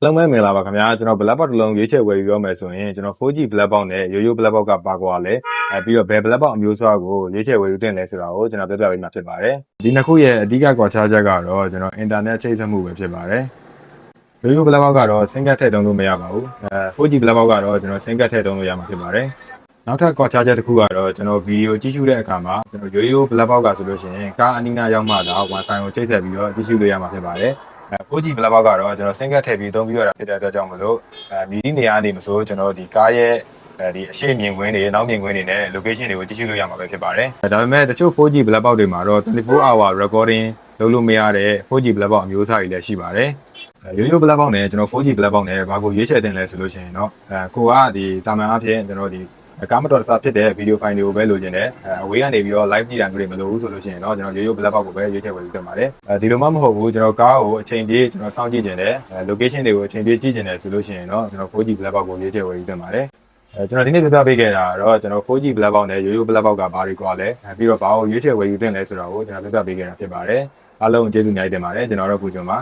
လုံးမဲမင်္ဂလာပါခင်ဗျာကျွန်တော် black box တစ်လုံးရွေးချယ်ဝယ်ယူရမယ်ဆိုရင်ကျွန်တော် 4G black box နဲ့ရိုးရိုး black box ကပါကွာလဲပြီးတော့ဘယ် black box အမျိုးအစားကိုရွေးချယ်ဝယ်ယူတင်လဲဆိုတာကိုကျွန်တော်ပြောပြပေးမှာဖြစ်ပါတယ်ဒီနှစ်ခုရဲ့အဓိကကွာခြားချက်ကတော့ကျွန်တော် internet ချိတ်ဆက်မှုပဲဖြစ်ပါတယ်ရိုးရိုး black box ကတော့ SIM ကတ်ထည့်သုံးလို့မရပါဘူး4G black box ကတော့ကျွန်တော် SIM ကတ်ထည့်သုံးလို့ရမှာဖြစ်ပါတယ်နောက်ထပ်ကွာခြားချက်တစ်ခုကတော့ကျွန်တော်ဗီဒီယိုကြည့်ရှုတဲ့အခါမှာကျွန်တော်ရိုးရိုး black box ကဆိုလို့ရှိရင်ကားအနီးနားရောက်မှသာ Wi-Fi ကိုချိတ်ဆက်ပြီးတော့ကြည့်ရှုလို့ရမှာဖြစ်ပါတယ်4G black box ကတော့ကျွန်တော် SIM ကတ်ထည့်ပြီးသုံးပြီးရတာဖြစ်တဲ့အတွက်ကြောင့်မလို့မြည်နေရာနေမဆိုကျွန်တော်ဒီကားရဲ့ဒီအရှိမြင်ကွင်းတွေနောက်မြင်ကွင်းတွေနဲ့ location တွေကိုကြည့်ရှုလို့ရမှာပဲဖြစ်ပါတယ်ဒါပေမဲ့တချို့ 4G black box တွေမှာတော့24 hour recording လုပ်လို့မရတဲ့ 4G black box အမျိုးအစားတွေလည်းရှိပါတယ်ရိုးရိုး black box နဲ့ကျွန်တော် 4G black box နဲ့ဘာကိုရွေးချယ်တင်လဲဆိုလို့ရှိရင်တော့ကိုကဒီတာမန်အဖြစ်ကျွန်တော်ဒီကားမတော်တဆဖြစ်တဲ့ဗီဒီယိုဖိုင်တွေကိုပဲလိုချင်တယ်အဝေးကနေပြီးတော့ live ကြည့်တာမျိုးတွေမလိုဘူးဆိုလို့ရှိရင်တော့ကျွန်တော်ရိုးရိုး black box ကိုပဲရွေးချယ်ဝယ်ယူတင်ပါတယ်ဒီလိုမှမဟုတ်ဘူးကျွန်တော်ကားကိုအချိန်ပြည့်ကျွန်တော်စောင့်ကြည့်နေတယ် location တွေကိုအချိန်ပြည့်ကြည့်နေတယ်ဆိုလို့ရှိရင်တော့ကျွန်တော် 4G black box ကိုရွေးချယ်ဝယ်ယူတင်ပါတယ်ကျွန်တော်ဒီနေ့ပြပြပေးခဲ့တာတော့ကျွန်တော် 4G black box နဲ့ရိုးရိုး black box ကဘာတွေကွာလဲပြီးတော့ဘာကိုရွေးချယ်ဝယ်ယူတင်လဲဆိုတာကိုကျွန်တော်ပြပြပေးခဲ့တာဖြစ်ပါတယ်အားလုံးကျေးဇူးအများကြီးတင်ပါတယ်ကျွန်တော်တို့ကိုကျွန်ပါ